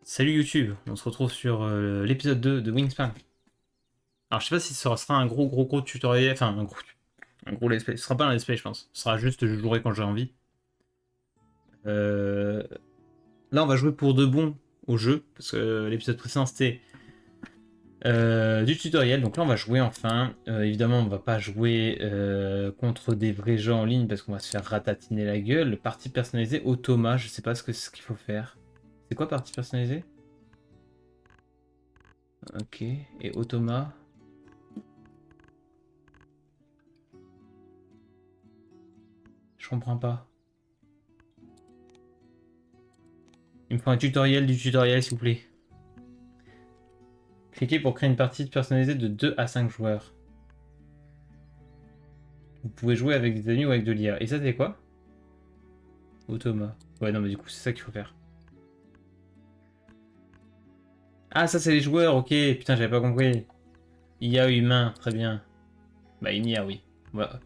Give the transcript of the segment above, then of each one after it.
Salut YouTube, on se retrouve sur l'épisode 2 de Wingspan. Alors je sais pas si ce sera un gros tutoriel, enfin un gros let's play. Ce sera pas un let's play je pense, ce sera juste je jouerai quand j'ai envie. Euh, Là on va jouer pour de bon au jeu, parce que l'épisode précédent c'était du tutoriel, donc là on va jouer enfin. Évidemment on va pas jouer contre des vrais gens en ligne parce qu'on va se faire ratatiner la gueule. Partie personnalisée, Automa, je sais pas ce qu'il faut faire. C'est quoi partie personnalisée? Ok, et Automa. Je comprends pas. Il me faut un tutoriel du tutoriel, s'il vous plaît. Cliquez pour créer une partie personnalisée de 2 à 5 joueurs. Vous pouvez jouer avec des amis ou avec de l'IA. Et ça, c'est quoi? Automa. Ouais, non, mais du coup, c'est ça qu'il faut faire. Ah, ça, c'est les joueurs, ok. Putain, j'avais pas compris. IA humain, très bien. Bah, une IA, oui. Bah,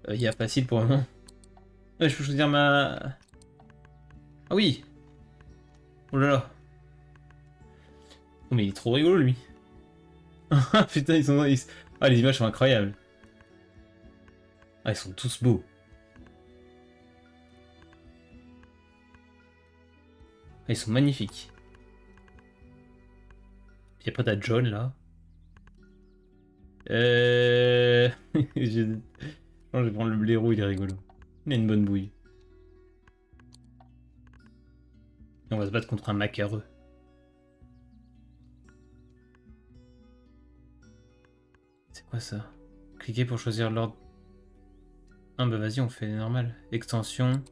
IA facile pour le moment. Ouais, je peux choisir ma... Ah oui. Oh là là. Oh, mais il est trop rigolo, lui. Ah, putain, Ah, les images sont incroyables. Ah, ils sont tous beaux. Ah, ils sont magnifiques. Puis après, t'as John, là. Euh... je... je vais prendre le blaireau, il est rigolo. Il a une bonne bouille. Et on va se battre contre un macareux. C'est quoi ça? Cliquez pour choisir l'ordre. Ah bah vas-y, on fait normal. Extension.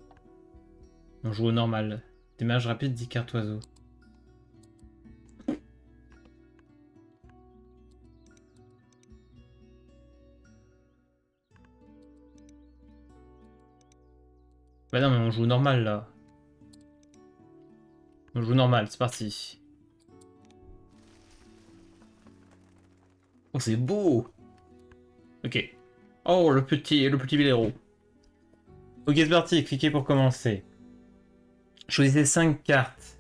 On joue au normal. Démarrage rapide, 10 cartes oiseaux. Bah non, mais on joue normal là. On joue normal, c'est parti. Oh, c'est beau! Ok. Oh, le petit blaireau. Ok, c'est parti, cliquez pour commencer. Choisissez 5 cartes,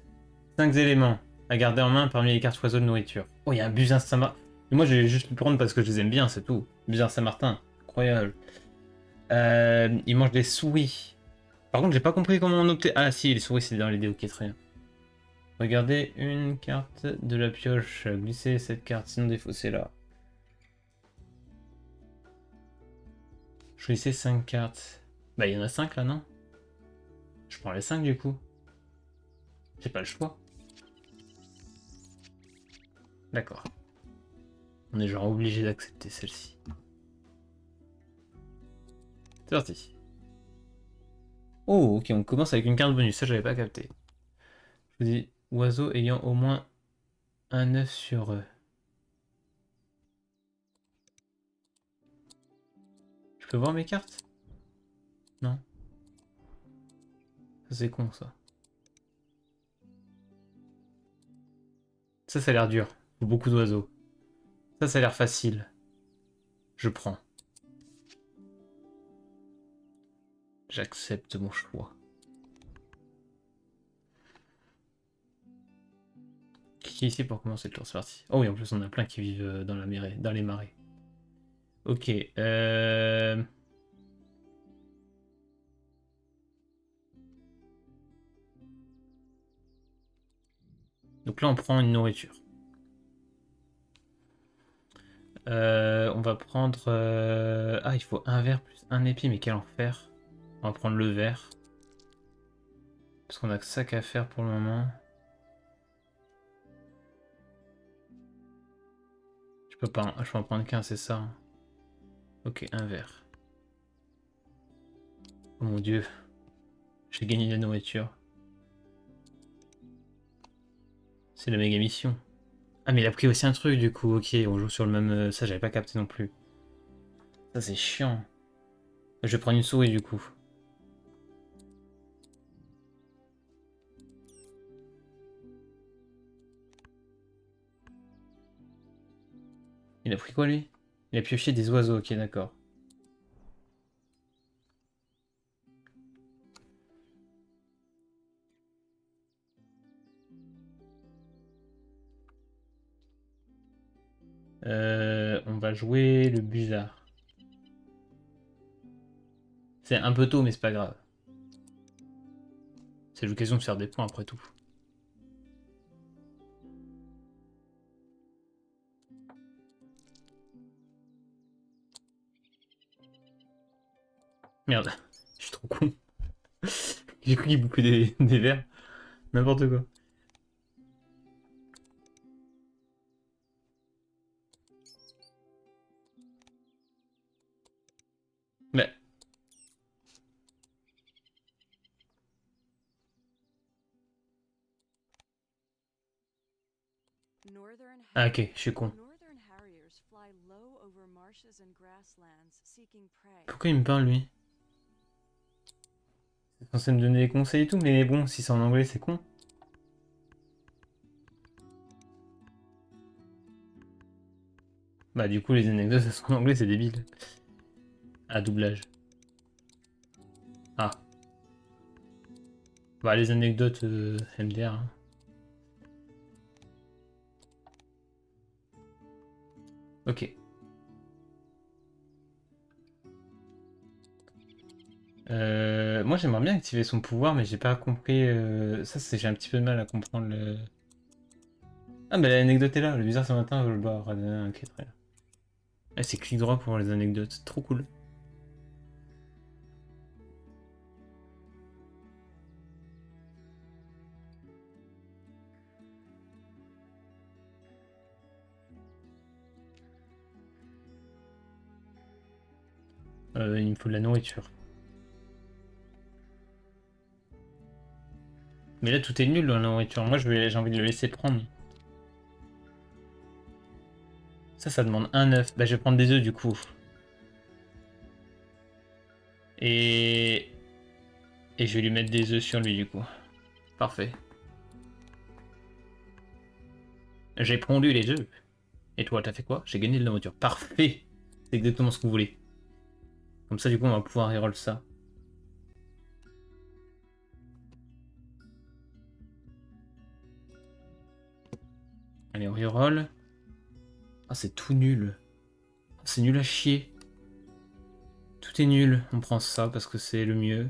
5 éléments à garder en main parmi les cartes oiseaux de nourriture. Oh, il y a un Buzin Saint-Martin. Moi, je vais juste le prendre parce que je les aime bien, c'est tout. Buzin Saint-Martin, incroyable. Il mange des souris. Par contre, j'ai pas compris comment on optait. Ah, si, les souris, c'est dans l'idée, ok, très bien. Regardez une carte de la pioche. Glissez cette carte, sinon défaussez là. Choisissez 5 cartes. Bah, il y en a 5 là, non? Je prends les 5 du coup. J'ai pas le choix. D'accord. On est genre obligé d'accepter celle-ci. C'est parti. Oh, ok, on commence avec une carte bonus. Ça, j'avais pas capté. Je vous dis, oiseau ayant au moins un œuf sur eux. Je peux voir mes cartes? Non. Ça, c'est con, ça. Ça a l'air dur. Faut beaucoup d'oiseaux. Ça a l'air facile. Je prends. J'accepte mon choix. Cliquez ici pour commencer le tour, c'est parti. Oh oui, en plus on a plein qui vivent dans la marée, dans les marais. Ok. Donc là on prend une nourriture. On va prendre... Ah, il faut un verre plus un épi, mais quel enfer. On va prendre le verre. Parce qu'on a que ça qu'à faire pour le moment. Je peux en prendre qu'un, c'est ça. Ok, un verre. Oh mon dieu. J'ai gagné de la nourriture. C'est la méga mission. Ah mais il a pris aussi un truc du coup, ok, on joue sur le même... Ça j'avais pas capté non plus. Ça c'est chiant. Je vais prendre une souris du coup. Il a pris quoi lui? Il a pioché des oiseaux, ok d'accord. On va jouer le Buzard. C'est un peu tôt, mais c'est pas grave. C'est l'occasion de faire des points après tout. Merde, je suis trop con. J'ai cru qu'il bouffait des verres. N'importe quoi. Mais... Ah ok, je suis con. Pourquoi il me parle lui? C'est censé me donner des conseils et tout, mais bon, si c'est en anglais, c'est con. Bah du coup, les anecdotes, elles sont en anglais, c'est débile. Ah, doublage. Ah. Bah les anecdotes MDR. Hein. Ok. Moi j'aimerais bien activer son pouvoir, mais j'ai pas compris. Ça, j'ai un petit peu de mal à comprendre le. Ah, bah l'anecdote est là. Le bizarre ce matin, je le vois. Ok, très bien. Ah, c'est clic droit pour les anecdotes. Trop cool. Il me faut de la nourriture. Mais là, tout est nul dans la nourriture. Moi, j'ai envie de le laisser prendre. Ça demande un œuf. Bah, je vais prendre des œufs du coup. Et... Et je vais lui mettre des œufs sur lui du coup. Parfait. J'ai pondu les œufs. Et toi, t'as fait quoi? J'ai gagné de la nourriture. Parfait. C'est exactement ce que vous voulez. Comme ça, du coup, on va pouvoir reroll ça. Allez, on reroll. Ah, c'est tout nul. C'est nul à chier. Tout est nul. On prend ça parce que c'est le mieux.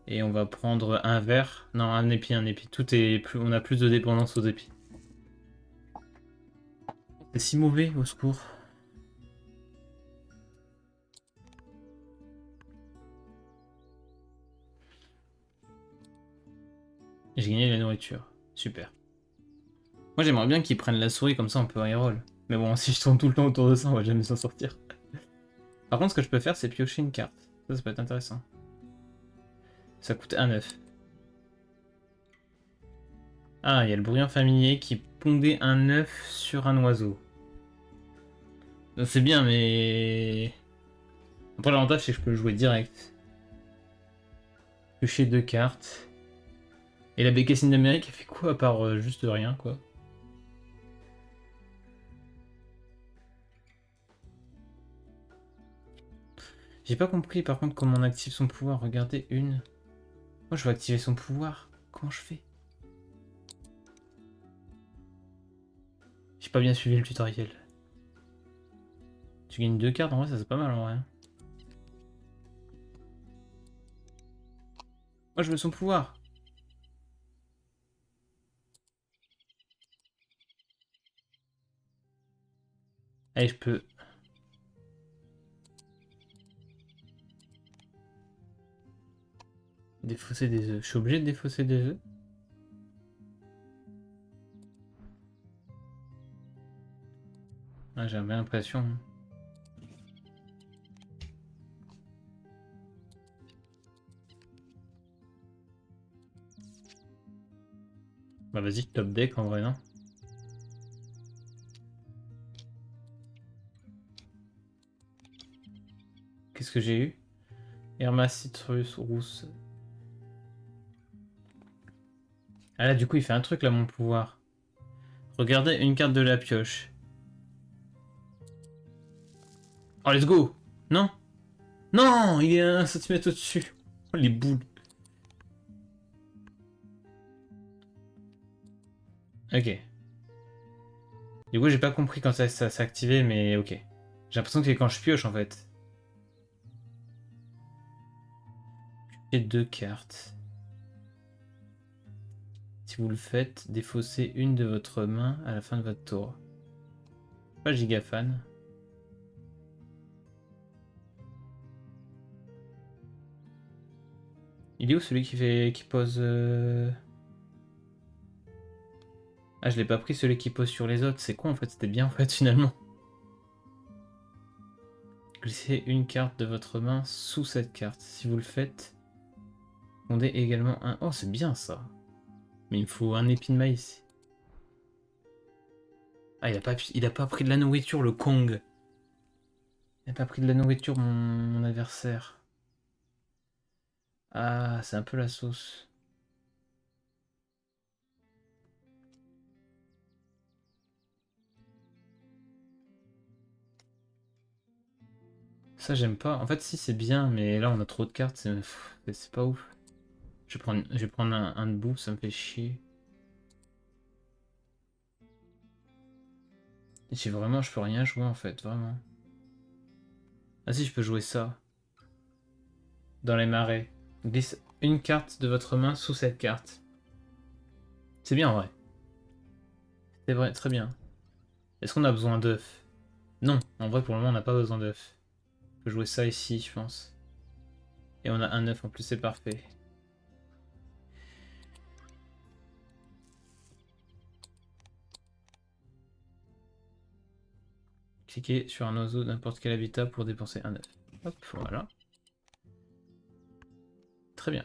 Et on va prendre un verre. Non, un épi, un épi. Tout est plus... On a plus de dépendance aux épis. C'est si mauvais, au secours. J'ai gagné de la nourriture. Super. Moi, j'aimerais bien qu'ils prennent la souris, comme ça on peut reroll. Mais bon, si je tourne tout le temps autour de ça, on va jamais s'en sortir. Par contre, ce que je peux faire, c'est piocher une carte. Ça peut être intéressant. Ça coûte un œuf. Ah, il y a le brouillon familier qui pondait un œuf sur un oiseau. C'est bien, mais... Après, l'avantage, c'est que je peux le jouer direct. Piocher deux cartes. Et la bécassine d'Amérique, elle fait quoi à part juste rien, quoi? J'ai pas compris, par contre, comment on active son pouvoir. Regardez, une... Moi, je veux activer son pouvoir. Comment je fais? J'ai pas bien suivi le tutoriel. Tu gagnes deux cartes, en vrai, ça c'est pas mal, en vrai. Moi, je veux son pouvoir. Allez, je peux... Défausser des œufs. Je suis obligé de défausser des œufs? Ah, j'avais l'impression. Bah vas-y, top deck en vrai, non? Qu'est-ce que j'ai eu? Irma Citrus Rousse. Ah là, du coup, il fait un truc là, mon pouvoir. Regardez une carte de la pioche. Oh, let's go! Non? Non! Il est à 1 cm au-dessus. Oh, les boules. Ok. Du coup, j'ai pas compris quand ça s'est activé, mais ok. J'ai l'impression que c'est quand je pioche en fait. J'ai 2 cartes. Si vous le faites, défaussez une de votre main à la fin de votre tour. Pas giga fan. Il est où celui qui pose Ah, je l'ai pas pris celui qui pose sur les autres. C'est quoi en fait? C'était bien en fait finalement. Glissez une carte de votre main sous cette carte. Si vous le faites, fondez également un. Oh, c'est bien ça. Mais il me faut un épi de maïs. Ah, il a pas pris de la nourriture, le Kong. Il a pas pris de la nourriture, mon adversaire. Ah, c'est un peu la sauce. Ça, j'aime pas. En fait, si, c'est bien, mais là, on a trop de cartes. C'est pas ouf. Je vais prendre un debout, ça me fait chier. Je peux rien jouer en fait, vraiment. Ah si, je peux jouer ça. Dans les marais. Glisse une carte de votre main sous cette carte. C'est bien en vrai. C'est vrai, très bien. Est-ce qu'on a besoin d'œufs? Non, en vrai pour le moment on n'a pas besoin d'œufs. On peut jouer ça ici, je pense. Et on a un œuf en plus, c'est parfait. Cliquez sur un oiseau n'importe quel habitat pour dépenser un œuf. Hop, voilà. Très bien.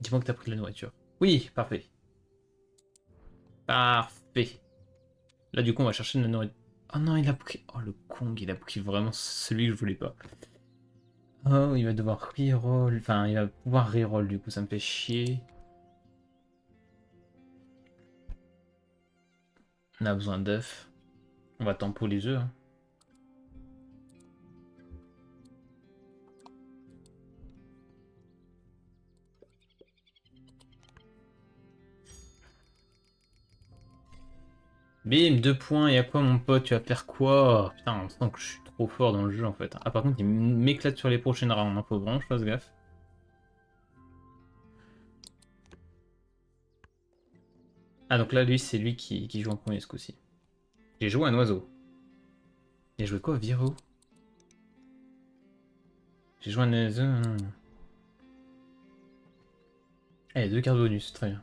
Dis-moi que t'as pris de la nourriture. Oui, parfait. Parfait. Là du coup on va chercher de la nourriture. Oh non, il a pris... Oh le Kong, il a pris vraiment celui que je voulais pas. Oh, il va devoir reroll. Enfin, il va pouvoir reroll du coup, ça me fait chier. On a besoin d'œufs. On va tempo les œufs. Hein. Bim, 2 points. Et à quoi, mon pote? Tu vas faire quoi? Putain, on sent que je suis trop fort dans le jeu en fait. Ah, par contre, il m'éclate sur les prochaines rounds. Hein. Faut vraiment que je fasse gaffe. Ah, donc là, lui, c'est lui qui joue en premier ce coup-ci. J'ai joué un oiseau. J'ai joué quoi, Viro? J'ai joué un oiseau. Ah, il y a 2 cartes bonus. Très bien.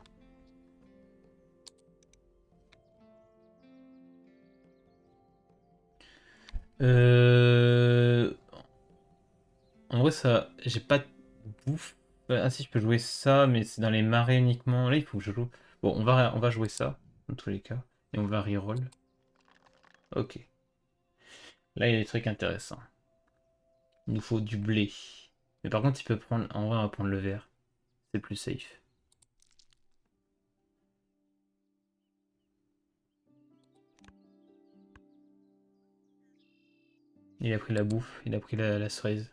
Euh... En vrai, ça, j'ai pas de bouffe. Ah si, je peux jouer ça, mais c'est dans les marais uniquement. Là, il faut que je joue. Bon, on va jouer ça, dans tous les cas. Et on va reroll. Ok. Là, il y a des trucs intéressants. Il nous faut du blé. Mais par contre, il peut prendre... En vrai, on va prendre le vert. C'est plus safe. Il a pris la bouffe. Il a pris la cerise.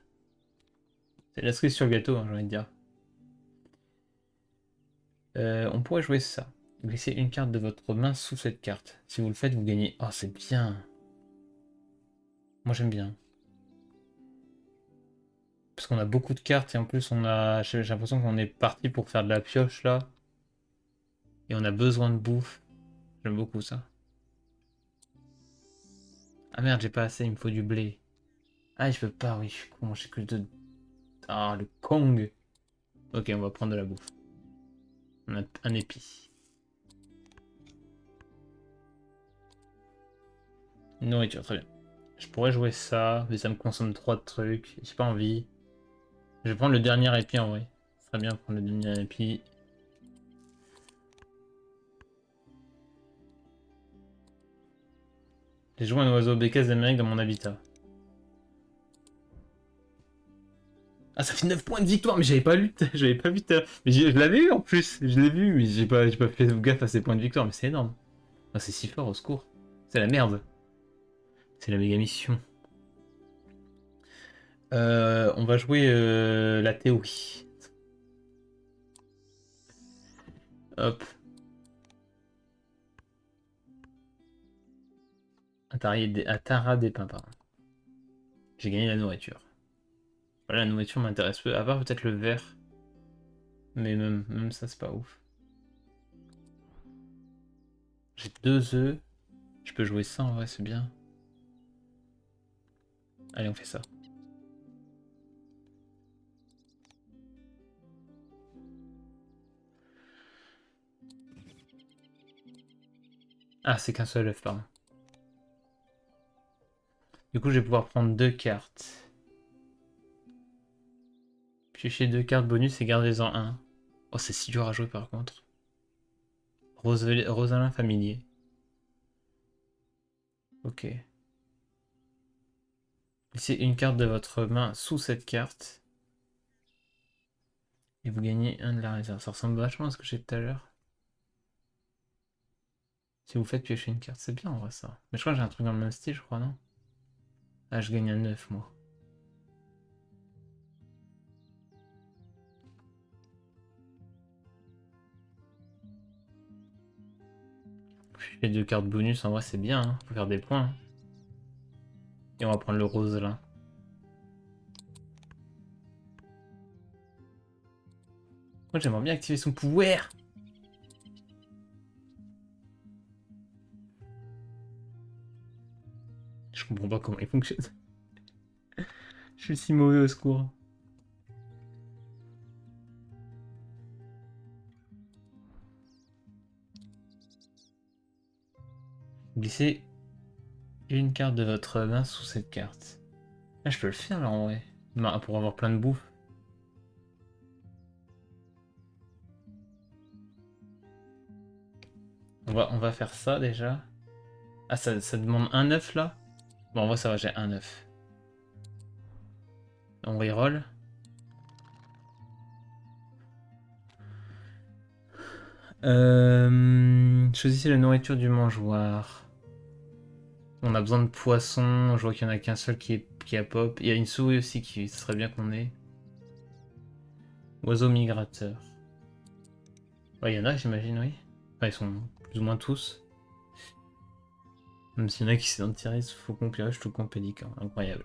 C'est la cerise sur le gâteau, hein, j'ai envie de dire. On pourrait jouer ça. Glissez une carte de votre main sous cette carte. Si vous le faites, vous gagnez... Oh, c'est bien. Moi, j'aime bien. Parce qu'on a beaucoup de cartes et en plus j'ai l'impression qu'on est parti pour faire de la pioche là. Et on a besoin de bouffe. J'aime beaucoup ça. Ah merde, j'ai pas assez, il me faut du blé. Ah, je peux pas, oui, je suis con, j'ai que deux. Ah, le Kong. Ok, on va prendre de la bouffe. On a un épi. Nourriture, très bien. Je pourrais jouer ça, mais ça me consomme trop de trucs. J'ai pas envie. Je vais prendre le dernier épi en vrai. Ce serait bien de prendre le dernier épi. J'ai joué un oiseau bécasse d'Amérique dans mon habitat. Ah, ça fait 9 points de victoire, mais j'avais pas lu, j'avais pas vu. Mais je l'avais eu en plus, je l'ai vu, mais j'ai pas fait gaffe à ces points de victoire, mais c'est énorme. Ah, c'est si fort, au secours. C'est la merde. C'est la méga mission. On va jouer la théorie. Hop. Atara des pins, pardon. J'ai gagné la nourriture. Voilà, la nourriture m'intéresse peu, à part peut-être le verre. Mais même ça, c'est pas ouf. J'ai 2 œufs. Je peux jouer ça en vrai, c'est bien. Allez, on fait ça. Ah, c'est qu'un seul œuf, pardon. Du coup, je vais pouvoir prendre 2 cartes. Piocher 2 cartes bonus et gardez-en un. Oh, c'est si dur à jouer par contre. Rosalin familier. Ok. Laissez une carte de votre main sous cette carte. Et vous gagnez un de la réserve. Ça ressemble vachement à ce que j'ai tout à l'heure. Si vous faites piocher une carte, c'est bien en vrai ça. Mais je crois que j'ai un truc dans le même style, je crois, non? Ah, je gagne un 9 moi. Les 2 cartes bonus, en vrai, c'est bien. Hein. Faut faire des points. Hein. Et on va prendre le Roselin. Moi, j'aimerais bien activer son pouvoir. Je comprends pas comment il fonctionne. Je suis si mauvais au secours. Glissez une carte de votre main sous cette carte. Ah, je peux le faire là en vrai. Bah, pour avoir plein de bouffe. On va faire ça déjà. Ah, ça demande un 9 là? Bon, en vrai, ça va, j'ai un 9. On reroll. Choisissez la nourriture du mangeoir. On a besoin de poissons. Je vois qu'il n'y en a qu'un seul qui a pop. Il y a une souris aussi qui serait bien qu'on ait. Oiseau migrateur. Ouais, il y en a, j'imagine, oui. Enfin, ils sont plus ou moins tous. Même s'il y en a qui s'identifient, faucon, pirache, toucan, pélican. Incroyable.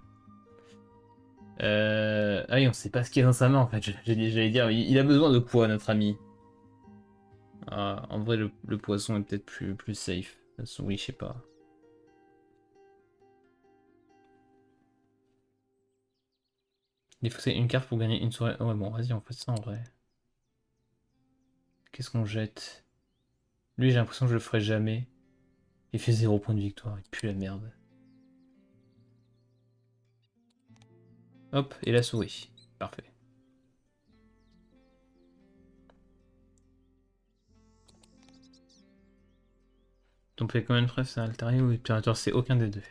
Ah oui, on sait pas ce qu'il y a dans sa main en fait. J'allais dire, il a besoin de quoi, notre ami? Ah, en vrai, le poisson est peut-être plus safe. Oui, je sais pas. Défausser une carte pour gagner une soirée. Ouais, bon, vas-y, on fait ça en vrai. Qu'est-ce qu'on jette? Lui, j'ai l'impression que je le ferai jamais. Il fait 0 point de victoire, il pue la merde. Hop, et la souris. Parfait. Donc, fait combien de preuves c'est Altaria ou Imperator? C'est aucun des deux.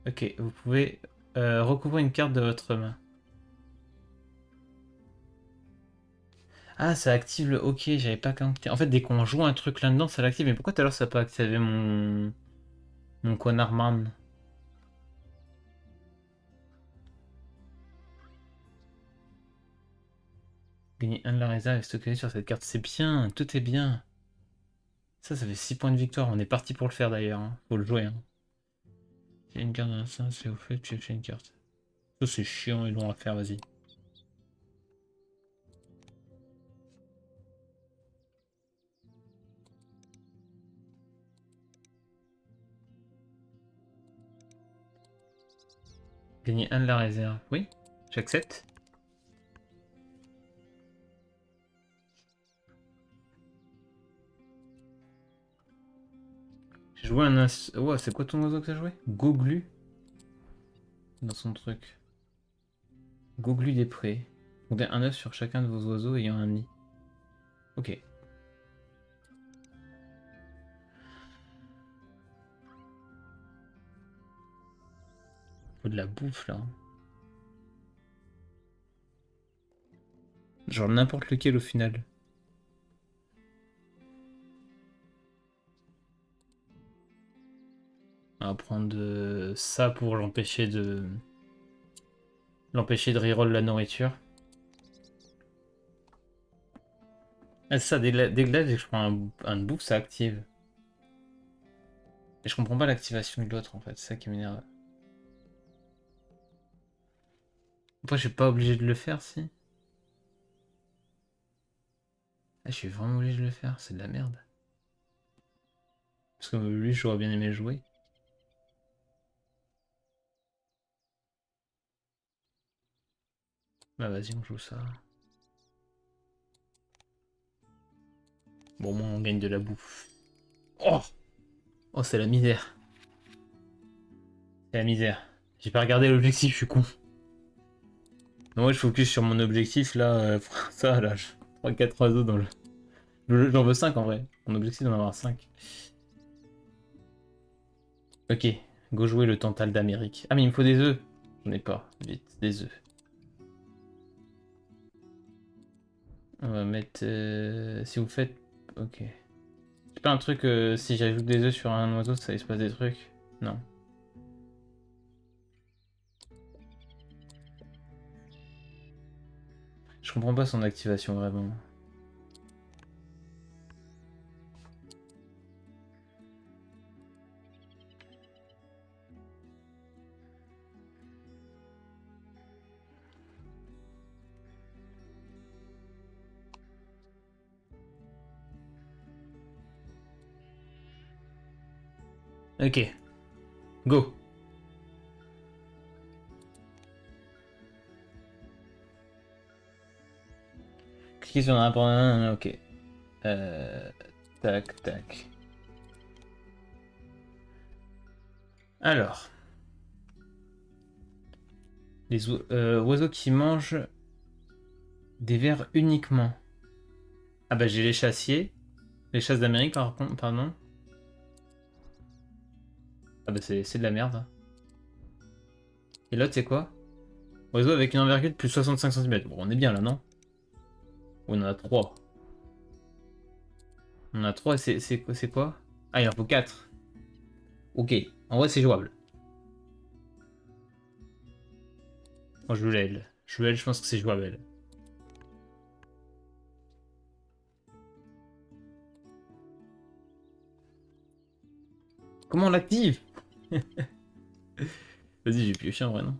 Ok, vous pouvez recouvrir une carte de votre main. Ah, ça active le hockey, j'avais pas compris. En fait, dès qu'on joue un truc là-dedans, ça l'active. Mais pourquoi tout à l'heure ça n'a pas activé mon Conarman? Gagner un de la réserve et stocker sur cette carte. C'est bien, tout est bien. Ça fait 6 points de victoire. On est parti pour le faire d'ailleurs. Hein. Faut le jouer. Hein. J'ai une carte dans ça, c'est au fait, tu as une carte. Ça, c'est chiant et long à faire, vas-y. Gagner un de la réserve. Oui, j'accepte. J'ai joué un... Ouais, c'est quoi ton oiseau que t'as joué? Goglu. Dans son truc. Goglu des prés. Comptez un œuf sur chacun de vos oiseaux ayant un nid. Ok. Faut de la bouffe là. Genre n'importe lequel au final. On va prendre ça pour l'empêcher de reroll la nourriture. Ah, c'est ça, dès que je prends un boost, ça active. Et je comprends pas l'activation de l'autre en fait, c'est ça qui m'énerve. Après, je suis pas obligé de le faire si. Ah, je suis vraiment obligé de le faire, c'est de la merde. Parce que lui, j'aurais bien aimé jouer. Bah vas-y, on joue ça. Bon, au moins on gagne de la bouffe. Oh, oh, c'est la misère. C'est la misère. J'ai pas regardé l'objectif, je suis con. Moi, je focus sur mon objectif là. Ça là, 3-4 oiseaux dans le. J'en veux 5 en vrai. Mon objectif d'en avoir 5. Ok, go jouer le Tantal d'Amérique. Ah, mais il me faut des œufs. J'en ai pas. Vite, des œufs. On va mettre. Si vous faites. Ok. C'est pas un truc. Si j'ajoute des œufs sur un oiseau, ça il se passe des trucs. Non. Je comprends pas son activation vraiment. Ok, go. Cliquez sur un rapport. Ok. Euh, tac, tac. Alors. Les oiseaux qui mangent des vers uniquement. Ah bah j'ai les chassiers. Les chasses d'Amérique par contre, pardon. Ah bah c'est de la merde, hein. Et l'autre c'est quoi? Oiseau avec une envergure de plus 65 cm. Bon on est bien là, non? On en a 3. On en a 3 et c'est quoi? Ah il en faut 4. Ok, en vrai c'est jouable. Moi je veux l'aile. Je veux l'aile, je pense que c'est jouable. Comment on l'active? Vas-y j'ai pioché en vrai non?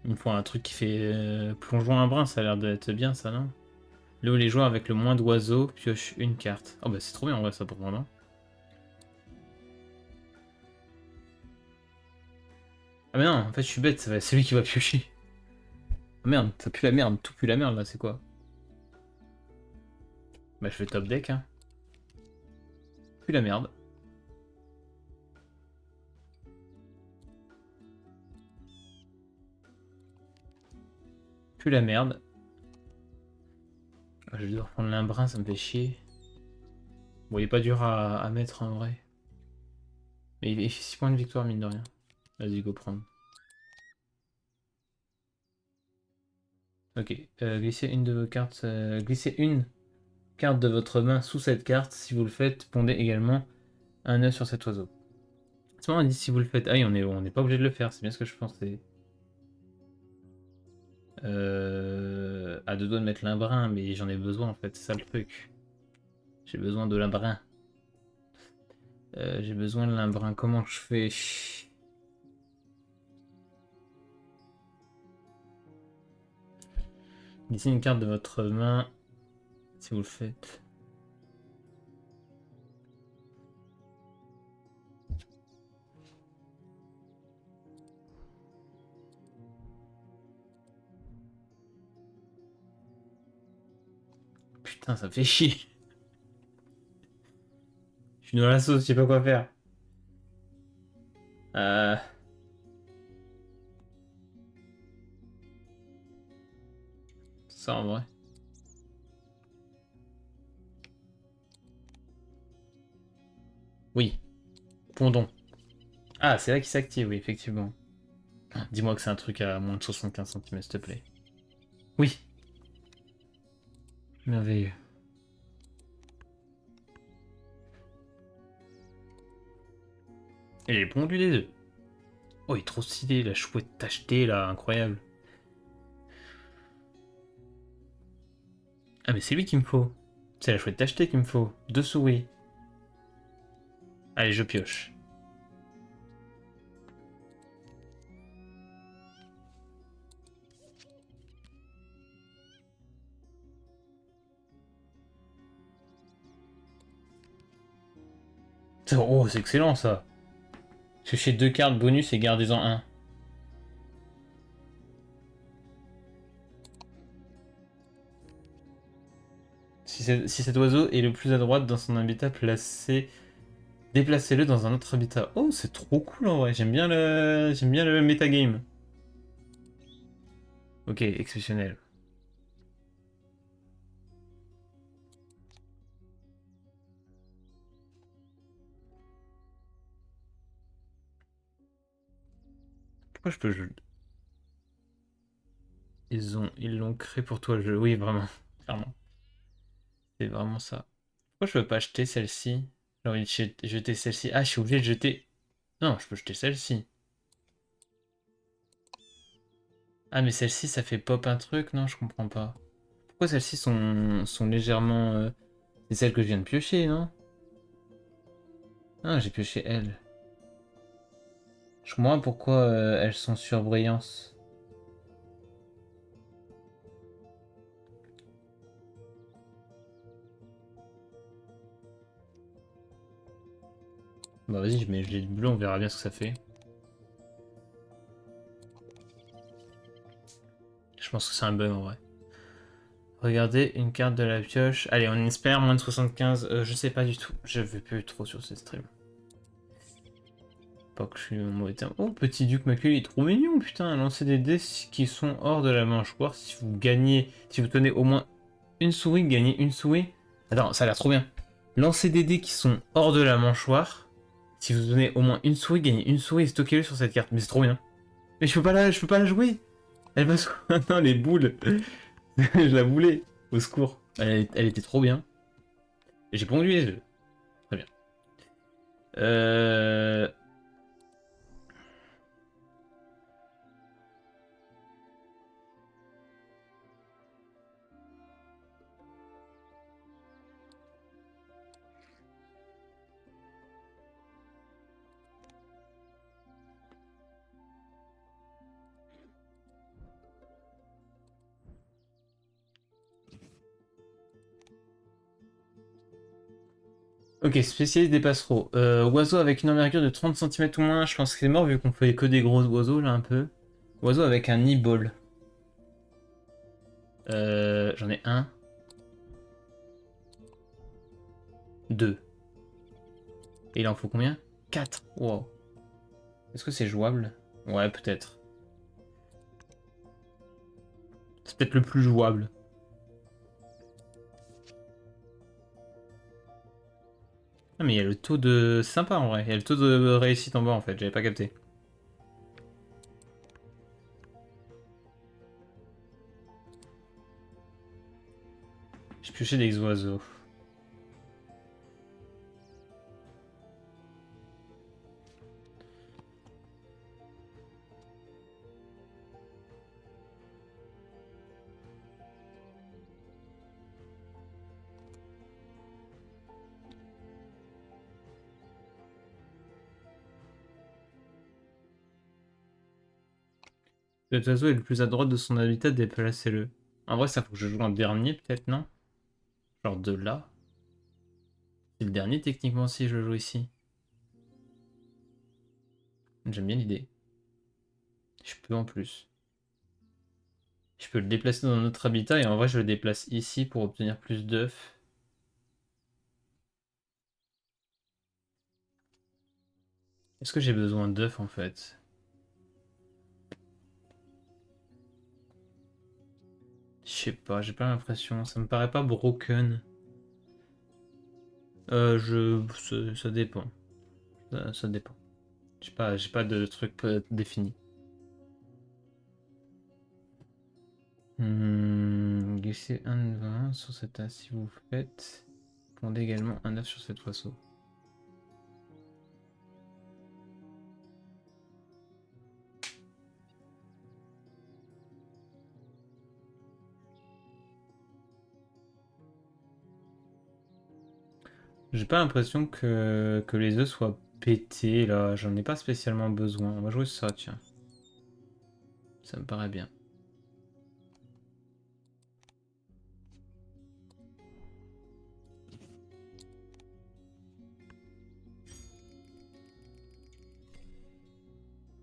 Il me faut un truc qui fait plongeon un brin, ça a l'air d'être bien ça non? Là où les joueurs avec le moins d'oiseaux piochent une carte. Oh bah c'est trop bien en vrai ça pour moi non? Ah mais non, en fait je suis bête, c'est lui qui va piocher. Ah merde, ça pue la merde, tout pue la merde là, c'est quoi? Bah je fais top deck, hein. Pue la merde. Pue la merde. Ah, je vais devoir prendre l'embrin, ça me fait chier. Bon, il est pas dur à mettre en vrai. Mais il fait 6 points de victoire, mine de rien. Vas-y, go prendre. Ok, glissez une de vos cartes. Glissez une carte de votre main sous cette carte. Si vous le faites, pondez également un œuf sur cet oiseau. C'est marrant, on dit si vous le faites. Ah oui, on est pas obligé de le faire, c'est bien ce que je pensais. À deux doigts de mettre l'embrin, mais j'en ai besoin en fait, c'est ça le truc. J'ai besoin de l'embrin. J'ai besoin de l'embrin. Comment je fais? Glissez une carte de votre main si vous le faites. Putain, ça fait chier. Je suis dans la sauce, je sais pas quoi faire. Euh... Ça en vrai. Oui, pondon. Ah, c'est là qu'il s'active, oui, effectivement. Dis-moi que c'est un truc à moins de 75 cm, s'il te plaît. Oui, merveilleux. Et j'ai pondu des œufs. Oh, il est trop stylé, la chouette tachetée là, incroyable. Ah, mais c'est lui qu'il me faut. C'est la chouette tachetée qu'il me faut. 2 souris. Allez, je pioche. Oh, c'est excellent ça. Cherchez 2 cartes bonus et gardez-en un. Si cet oiseau est le plus à droite dans son habitat, déplacez-le dans un autre habitat. Oh, c'est trop cool en vrai. J'aime bien le metagame. Ok, exceptionnel. Pourquoi je peux jouer? Ils l'ont créé pour toi le jeu. Oui, vraiment. Clairement. C'est vraiment ça. Pourquoi je peux pas acheter celle-ci? J'ai envie de jeter celle-ci. Ah, je suis obligé de jeter. Non, je peux jeter celle-ci. Ah, mais celle-ci, ça fait pop un truc? Non, je comprends pas. Pourquoi celles-ci sont légèrement. C'est celle que je viens de piocher, non? Ah, j'ai pioché elle. Je comprends pas pourquoi elles sont surbrillantes. Bah vas-y, je mets le bleu, on verra bien ce que ça fait. Je pense que c'est un bug en vrai. Regardez une carte de la pioche. Allez, on espère moins de 75. Je sais pas du tout. Je vais plus trop sur ce stream. Pas que je suis en mauvais terme. Oh, petit duc maculé, il est trop mignon, putain. Lancez des dés qui sont hors de la mâchoire. Si vous gagnez, si vous tenez au moins une souris, gagnez une souris. Attends, ça a l'air trop bien. Lancez des dés qui sont hors de la mâchoire. Si vous donnez au moins une souris, gagnez une souris et stockez-le sur cette carte. Mais c'est trop bien. Mais je peux pas la jouer. Elle va se... Non, les boules. Je la voulais. Au secours. Elle était trop bien. Et j'ai pondu les œufs. Très bien. Euh... Ok, spécialiste des passereaux. Oiseau avec une envergure de 30 centimètres ou moins. Je pense que c'est mort vu qu'on fait que des gros oiseaux là un peu. Oiseau avec un nid-ball. J'en ai un. Deux. Et il en faut combien? 4. Wow. Est-ce que c'est jouable? Ouais, peut-être. C'est peut-être le plus jouable. Ah, mais il y a le taux de... C'est sympa en vrai. Il y a le taux de réussite en bas en fait. J'avais pas capté. J'ai pioché des oiseaux. Cet oiseau est le plus à droite de son habitat, déplacez-le. En vrai, ça faut que je joue un dernier, peut-être, non? Genre de là. C'est le dernier, techniquement, si je le joue ici. J'aime bien l'idée. Je peux en plus. Je peux le déplacer dans un autre habitat, et en vrai, je le déplace ici pour obtenir plus d'œufs. Est-ce que j'ai besoin d'œufs, en fait? Je sais pas, j'ai pas l'impression. Ça me paraît pas broken. Ça dépend. Ça dépend. J'ai pas de truc défini. Glissez un vin sur cet as si vous faites. Pondez également un œuf sur cet oiseau. J'ai pas l'impression que les œufs soient pétés là. J'en ai pas spécialement besoin. On va jouer ça, tiens. Ça me paraît bien.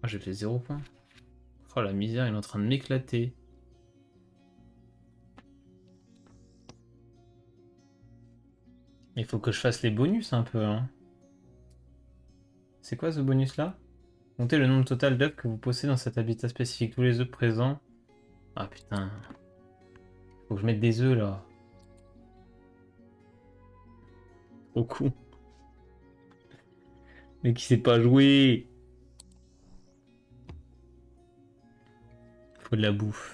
Ah, j'ai fait 0 points. Oh la misère, il est en train de m'éclater. Il faut que je fasse les bonus un peu, hein. C'est quoi ce bonus là? Comptez le nombre total d'œufs que vous possédez dans cet habitat spécifique. Tous les œufs présents. Ah putain. Faut que je mette des œufs là. Au coup. Mais qui sait pas jouer. Faut de la bouffe.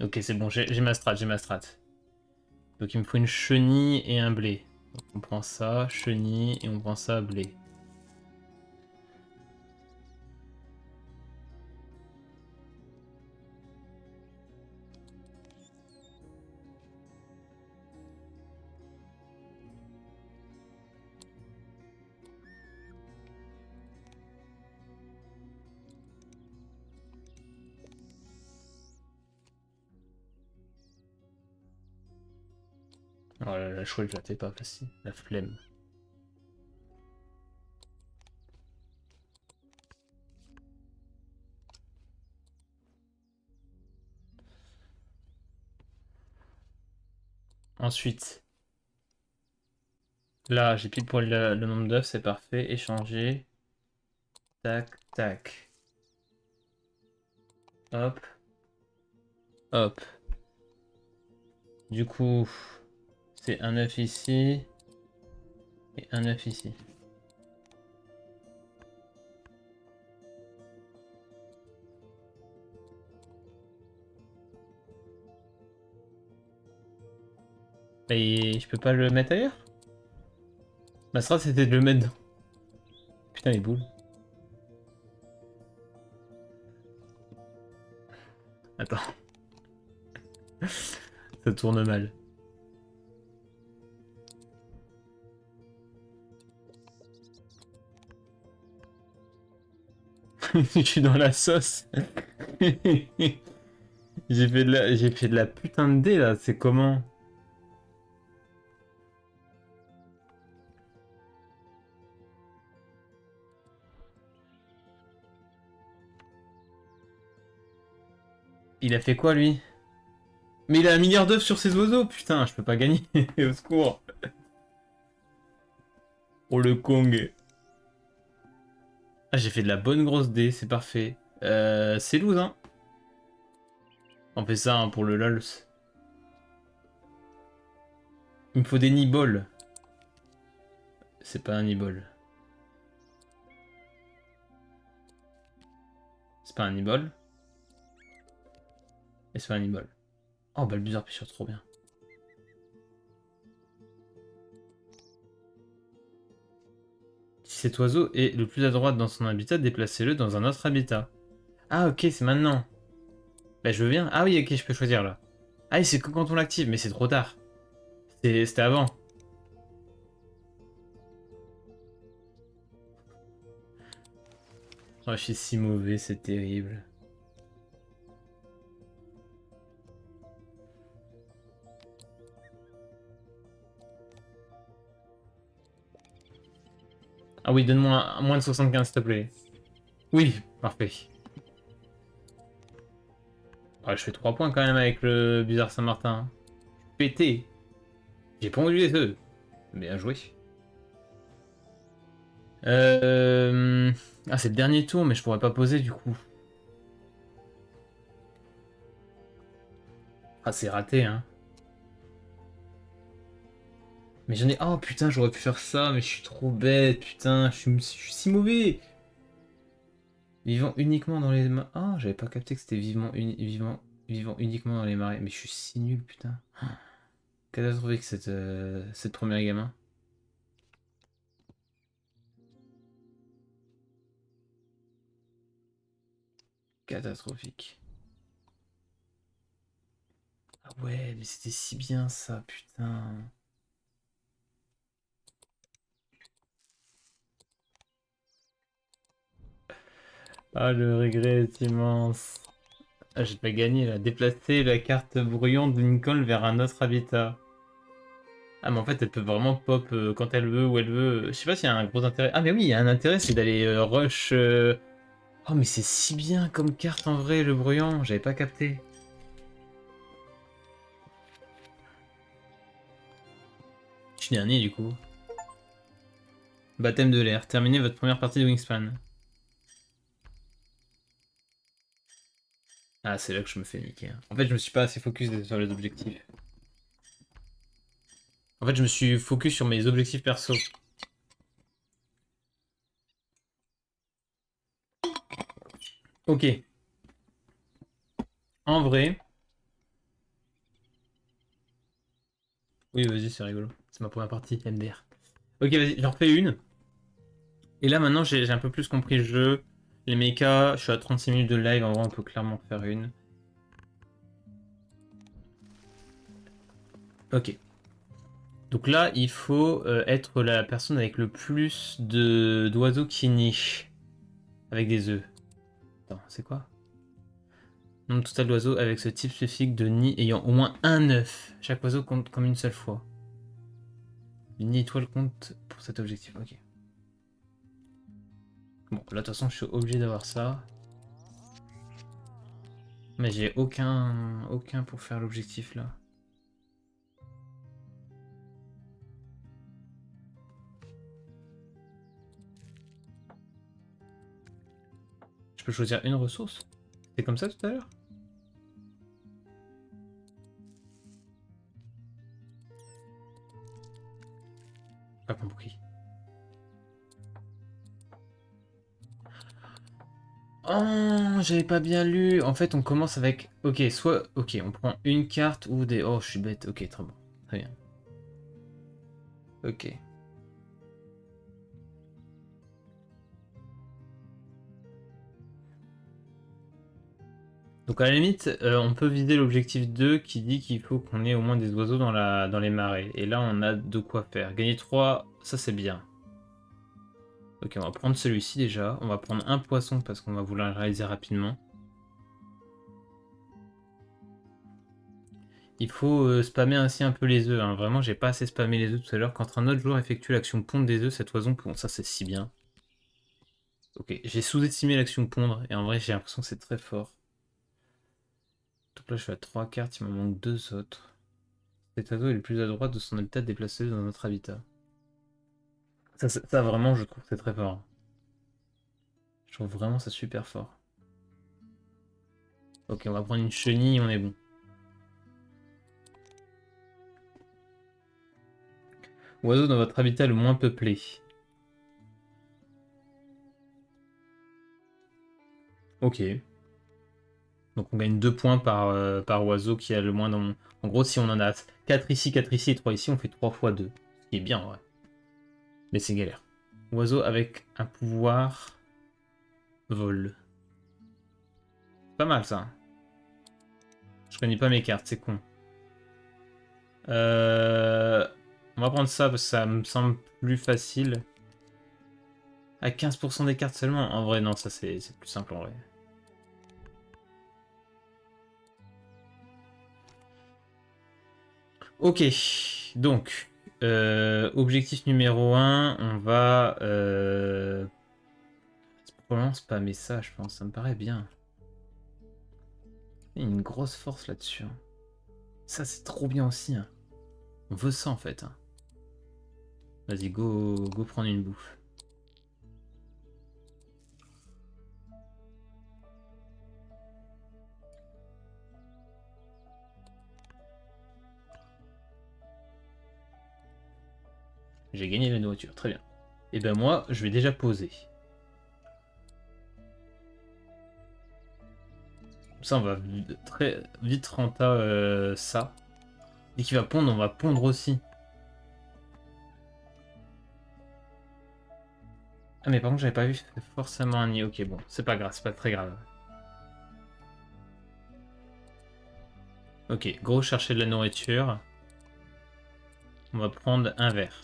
Ok, c'est bon, j'ai ma strat, j'ai ma strat. Donc il me faut une chenille et un blé. Donc on prend ça, chenille, et on prend ça, blé. Oh la chouette, je la fais pas facile. La flemme. Ensuite, là, j'ai pile poil le nombre d'œufs, c'est parfait. Échanger. Tac, tac. Hop. Hop. Du coup, c'est un œuf ici. Et un œuf ici. Et je peux pas le mettre ailleurs? Ma strat c'était de le mettre dans... Putain les boules. Attends. Ça tourne mal. Je suis dans la sauce. J'ai fait de la putain de dé là, c'est comment? Il a fait quoi lui? Mais il a un milliard d'œufs sur ses oiseaux, putain, je peux pas gagner. Au secours. Oh le Kong. Ah, j'ai fait de la bonne grosse dé, c'est parfait. C'est loose, hein. On fait ça hein, pour le LOLs. Il me faut des niboles. C'est pas un nibole. C'est pas un nibole. Et c'est pas un nibole. Oh, Balbuzard pêcheur, trop bien. Si cet oiseau est le plus à droite dans son habitat, déplacez-le dans un autre habitat. Ah, ok, c'est maintenant. Bah, je viens. Ah oui, ok, je peux choisir là. Ah oui, c'est que quand on l'active, mais c'est trop tard. C'était avant. Oh, je suis si mauvais, c'est terrible. Ah oui, donne-moi moins de 75, s'il te plaît. Oui, parfait. Ah, je fais 3 points quand même avec le Bizarre Saint-Martin. Pété. J'ai pondu les œufs. Bien joué. Ah, c'est le dernier tour, mais je pourrais pas poser du coup. Ah, c'est raté, hein. Mais j'en ai... Oh putain, j'aurais pu faire ça, mais je suis trop bête, putain, je suis si mauvais. Vivant uniquement dans les... Ah, j'avais pas capté que c'était vivant uniquement dans les marais. Mais je suis si nul, putain. Catastrophique cette première gamin. Catastrophique. Ah ouais, mais c'était si bien ça, putain. Ah, le regret est immense. Ah, j'ai pas gagné là. Déplacer la carte brouillon de Lincoln vers un autre habitat. Ah, mais en fait, elle peut vraiment pop quand elle veut, où elle veut. Je sais pas s'il y a un gros intérêt. Ah, mais oui, il y a un intérêt, c'est d'aller rush. Oh, mais c'est si bien comme carte en vrai, le brouillon. J'avais pas capté. Je suis dernier du coup. Baptême de l'air. Terminez votre première partie de Wingspan. Ah, c'est là que je me fais niquer, hein. En fait, je me suis pas assez focus sur les objectifs. En fait, je me suis focus sur mes objectifs perso. Ok. En vrai. Oui, vas-y, c'est rigolo. C'est ma première partie, MDR. Ok, vas-y, j'en refais une. Et là, maintenant, j'ai un peu plus compris le jeu. Les mechas, je suis à 36 minutes de live. En vrai, on peut clairement faire une. Ok. Donc là, il faut être la personne avec le plus d'oiseaux qui nichent. Avec des œufs. Attends, c'est quoi? Nombre total d'oiseaux avec ce type spécifique de nid ayant au moins un œuf. Chaque oiseau compte comme une seule fois. Le nid étoile compte pour cet objectif. Ok. Bon, là, de toute façon, je suis obligé d'avoir ça. Mais j'ai aucun pour faire l'objectif là. Je peux choisir une ressource? C'est comme ça tout à l'heure? Pas compris. Oh, j'avais pas bien lu. En fait, on commence avec. Ok, soit. Ok, on prend une carte ou des. Oh, je suis bête. Ok, très bon. Très bien. Ok. Donc, à la limite, on peut viser l'objectif 2 qui dit qu'il faut qu'on ait au moins des oiseaux dans les marais. Et là, on a de quoi faire. Gagner 3, ça c'est bien. Ok, on va prendre celui-ci déjà. On va prendre un poisson parce qu'on va vouloir le réaliser rapidement. Il faut spammer ainsi un peu les œufs, hein. Vraiment, j'ai pas assez spammé les œufs tout à l'heure. Quand un autre joueur effectue l'action pondre des œufs, cet oiseau pond. Ça, c'est si bien. Ok, j'ai sous-estimé l'action pondre et en vrai, j'ai l'impression que c'est très fort. Donc là, je suis à 3 cartes, il me manque 2 autres. Cet oiseau est le plus à droite de son habitat déplacé dans notre habitat. Ça, vraiment, je trouve que c'est très fort. Je trouve vraiment ça super fort. Ok, on va prendre une chenille, on est bon. Oiseau dans votre habitat le moins peuplé. Ok. Donc on gagne 2 points par oiseau qui a le moins dans. En gros, si on en a 4 ici et 3 ici, on fait 3 fois 2. Ce qui est bien, ouais. Mais c'est galère. Oiseau avec un pouvoir vol. Pas mal ça. Je connais pas mes cartes, c'est con. Euh, On va prendre ça parce que ça me semble plus facile. À 15% des cartes seulement. En vrai, non, ça c'est plus simple en vrai. Ok, donc, objectif numéro un, on va probablement spammer ça, je pense, ça me paraît bien. Il y a une grosse force là-dessus, hein. Ça, c'est trop bien aussi, hein. On veut ça en fait, hein. Vas-y, go prendre une bouffe. J'ai gagné la nourriture, très bien. Et ben moi, je vais déjà poser. Ça, on va très vite renta ça. Dès qu'il va pondre, on va pondre aussi. Ah mais par contre, j'avais pas vu forcément un nid. Ok, bon, c'est pas grave, c'est pas très grave. Ok, gros chercher de la nourriture. On va prendre un verre.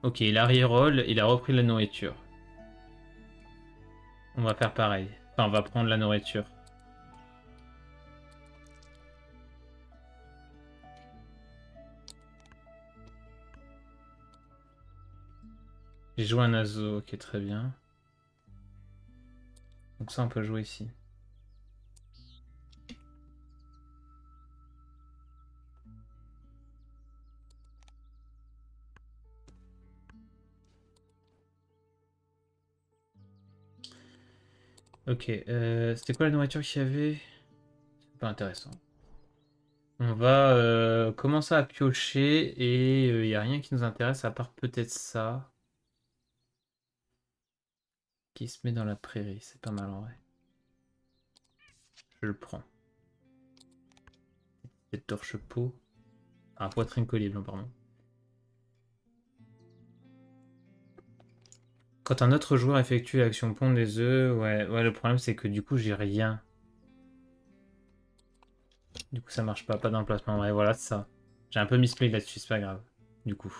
Ok, il a reroll, il a repris la nourriture. On va faire pareil. Enfin, on va prendre la nourriture. J'ai joué un Azo, ok, très bien. Donc ça, on peut jouer ici. Ok, c'était quoi la nourriture qu'il y avait? C'est pas intéressant. On va commencer à piocher et il n'y a rien qui nous intéresse à part peut-être ça qui se met dans la prairie. C'est pas mal en vrai. Je le prends. Cette torche-peau. Ah, poitrine collible, pardon. Quand un autre joueur effectue l'action pondre des œufs, ouais, le problème c'est que du coup j'ai rien. Du coup ça marche pas d'emplacement. Ouais, voilà, c'est ça. J'ai un peu misplay là-dessus, c'est pas grave. Du coup,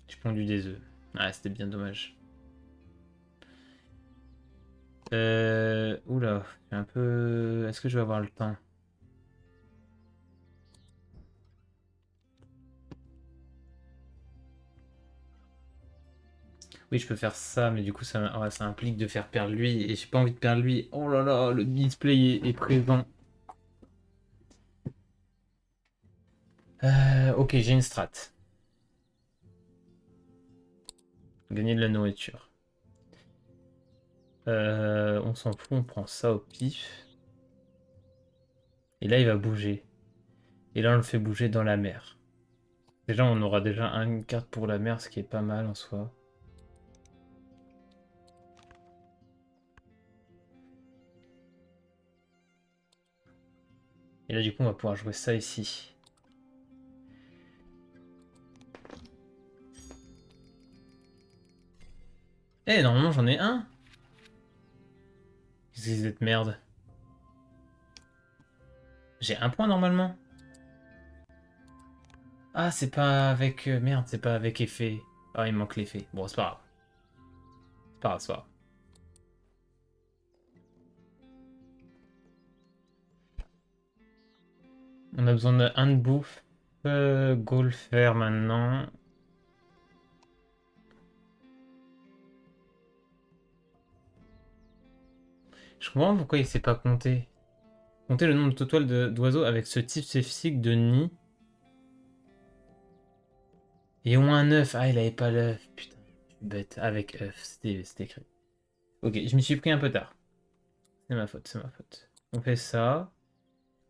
j'ai pondu des œufs. Ah, c'était bien dommage. Oula, j'ai un peu. Est-ce que je vais avoir le temps? Oui, je peux faire ça, mais du coup, ça implique de faire perdre lui, et j'ai pas envie de perdre lui. Oh là là, le display est présent. Ok, j'ai une strat. Gagner de la nourriture. On s'en fout, on prend ça au pif. Et là, il va bouger. Et là, on le fait bouger dans la mer. Déjà, on aura déjà une carte pour la mer, ce qui est pas mal en soi. Et là, du coup, on va pouvoir jouer ça ici. Eh, normalement, j'en ai un. Qu'est-ce que c'est cette merde? J'ai un point normalement. Ah, c'est pas avec... merde, c'est pas avec effet. Ah, il manque l'effet. Bon, c'est pas grave. C'est pas grave, c'est pas grave. On a besoin d'un de bouffe. Go le faire maintenant. Je comprends pourquoi il sait pas compter. Compter le nombre total d'oiseaux avec ce type spécifique de nid. Et au moins un œuf. Ah, il avait pas l'œuf. Putain, je suis bête. Avec œuf, c'était écrit. Ok, je m'y suis pris un peu tard. C'est ma faute, c'est ma faute. On fait ça.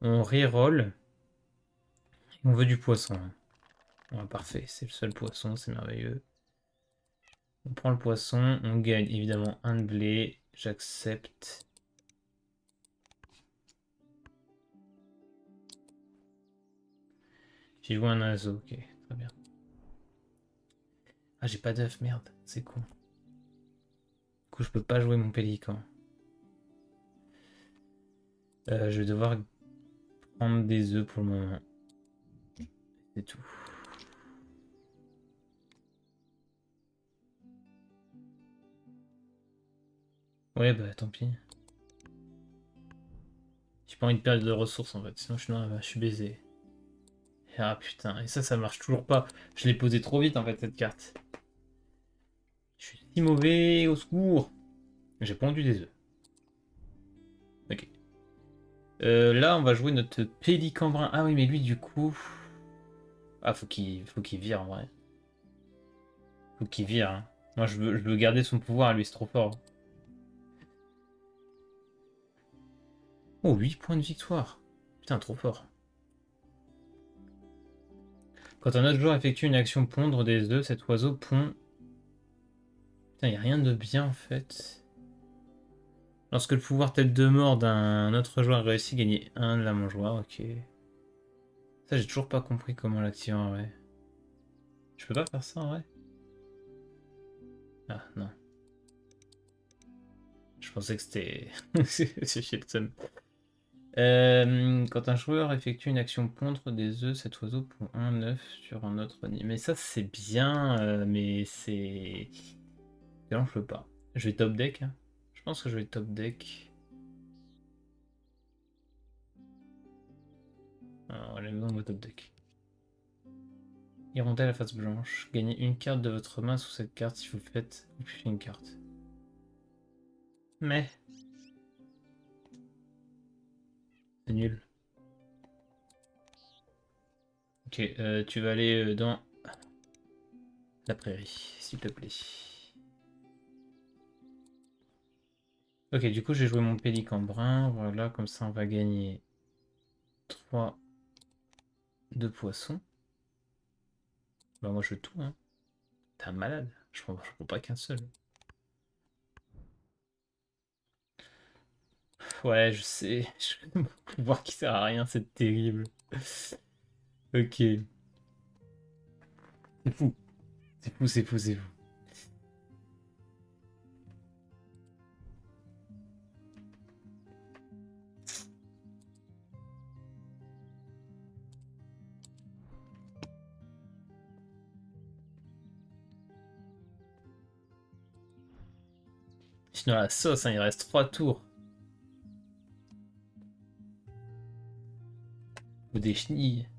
On reroll. On veut du poisson. Ouais, parfait, c'est le seul poisson, c'est merveilleux. On prend le poisson, on gagne évidemment un de blé. J'accepte. J'ai joué un oiseau, ok, très bien. Ah, j'ai pas d'œuf, merde, c'est con. Du coup, je peux pas jouer mon pélican. Je vais devoir prendre des œufs pour le moment. C'est tout. Ouais, bah tant pis. J'ai pas envie de perdre de ressources en fait, sinon je suis baisé. Ah putain, et ça marche toujours pas. Je l'ai posé trop vite en fait cette carte. Je suis si mauvais, au secours. J'ai pondu des œufs. Ok. Là, on va jouer notre pélican brun. Ah oui, mais lui, du coup... Ah, faut qu'il vire, en vrai. Faut qu'il vire, hein. Moi, je veux garder son pouvoir, lui, c'est trop fort. Oh, 8 points de victoire. Putain, trop fort. Quand un autre joueur effectue une action pondre des œufs, cet oiseau pond... Putain, y a rien de bien, en fait. Lorsque le pouvoir tête de mort d'un autre joueur réussit, gagner un de la mangeoire, ok. Ça, j'ai toujours pas compris comment l'activer, en vrai. Je peux pas faire ça, en vrai? Ah, non. Je pensais que c'était... C'est chez le seum. Quand un joueur effectue une action pondre des œufs, cet oiseau pond un œuf sur un autre nid. Mais ça, c'est bien, mais c'est... Non, je peux pas. Je vais top deck, hein. Je pense que je vais top deck. Alors, elle est dans le top deck. Hirondelle à face blanche. Gagnez une carte de votre main sous cette carte si vous faites ou piochez une carte. Mais... C'est nul. Ok, tu vas aller dans la prairie, s'il te plaît. Ok, du coup, j'ai joué mon pélican brun. Voilà, comme ça, on va gagner 3 de poissons. Bah, moi, je veux tout, hein. T'es un malade. Je prends pas qu'un seul. Ouais, je sais. Mon pouvoir qui sert à rien, c'est terrible. Ok. C'est fou. C'est fou, c'est fou, c'est fou. Sinon, la sauce, hein, il reste 3 tours. Ou des chenilles.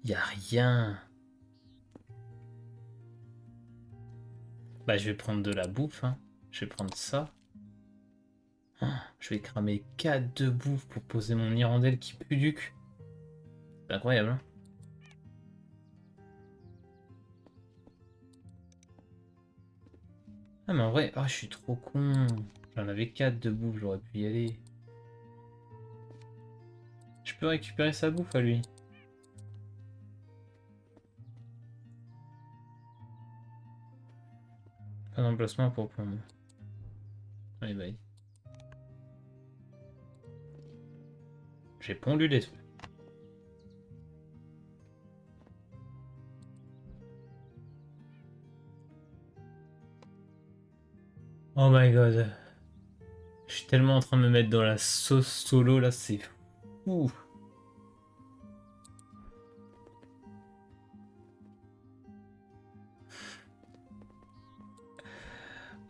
Y a rien. Bah, je vais prendre de la bouffe, hein. Je vais prendre ça. Ah, je vais cramer 4 de bouffe pour poser mon hirondelle qui pue du cul. C'est incroyable, hein. Ah, mais en vrai, oh, je suis trop con. J'en avais 4 de bouffe, j'aurais pu y aller. Je peux récupérer sa bouffe à lui. Pas d'emplacement pour pondre. Allez, bye. J'ai pondu des trucs. Oh my god. Je suis tellement en train de me mettre dans la sauce solo là, c'est fou.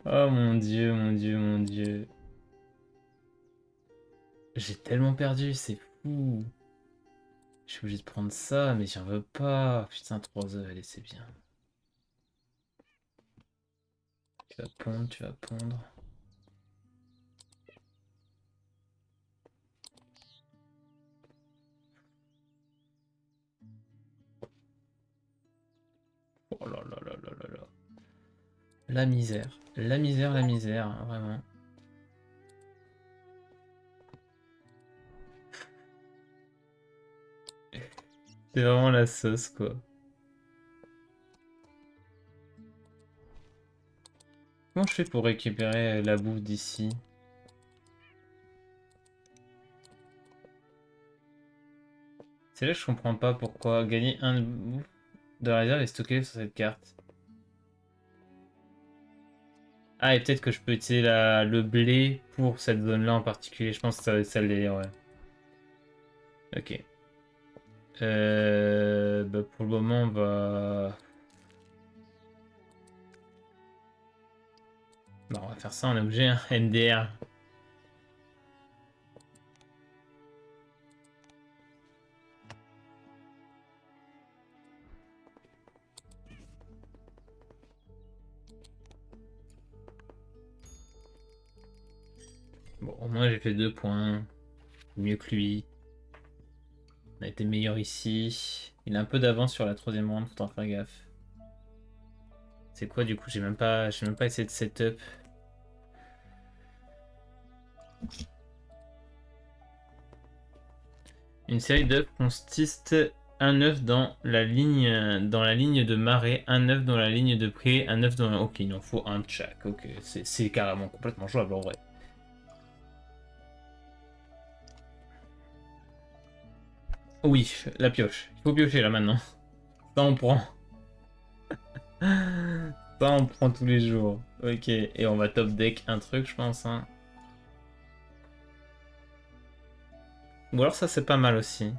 Oh mon dieu, mon dieu, mon dieu. J'ai tellement perdu, c'est fou. Je suis obligé de prendre ça, mais j'en veux pas. Putain, 3 œufs, allez, c'est bien. Tu vas pondre, tu vas pondre. Oh là là là là là là. La misère. La misère, la misère, hein, vraiment. C'est vraiment la sauce, quoi. Comment je fais pour récupérer la bouffe d'ici? C'est là que je comprends pas pourquoi gagner un bouffe de la réserve est stocké sur cette carte. Ah, et peut-être que je peux utiliser le blé pour cette zone-là en particulier. Je pense que ça va être ça le délire, ouais. Ok. Bah pour le moment, on va... Bah, on va faire ça en objet, hein. MDR. Bon, au moins j'ai fait 2 points. Mieux que lui. On a été meilleur ici. Il a un peu d'avance sur la troisième round, faut en faire gaffe. C'est quoi du coup? J'ai même pas essayé de setup. Une série d'œufs consiste un œuf dans la ligne de marée, un œuf dans la ligne de près, un œuf dans la... Ok, il en faut un de chaque. Ok, c'est carrément complètement jouable en vrai. Oui, la pioche. Il faut piocher là maintenant. Ça on prend. Ça, on prend tous les jours. Ok, et on va top deck un truc, je pense. Hein. Ou alors ça, c'est pas mal aussi.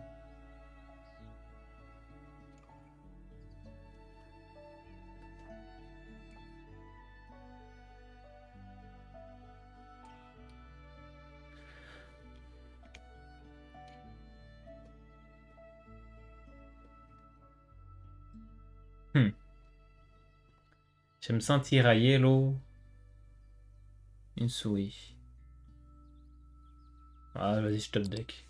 Hmm. J'aime sentir à yellow. Une souris. Ah, vas-y, je top deck.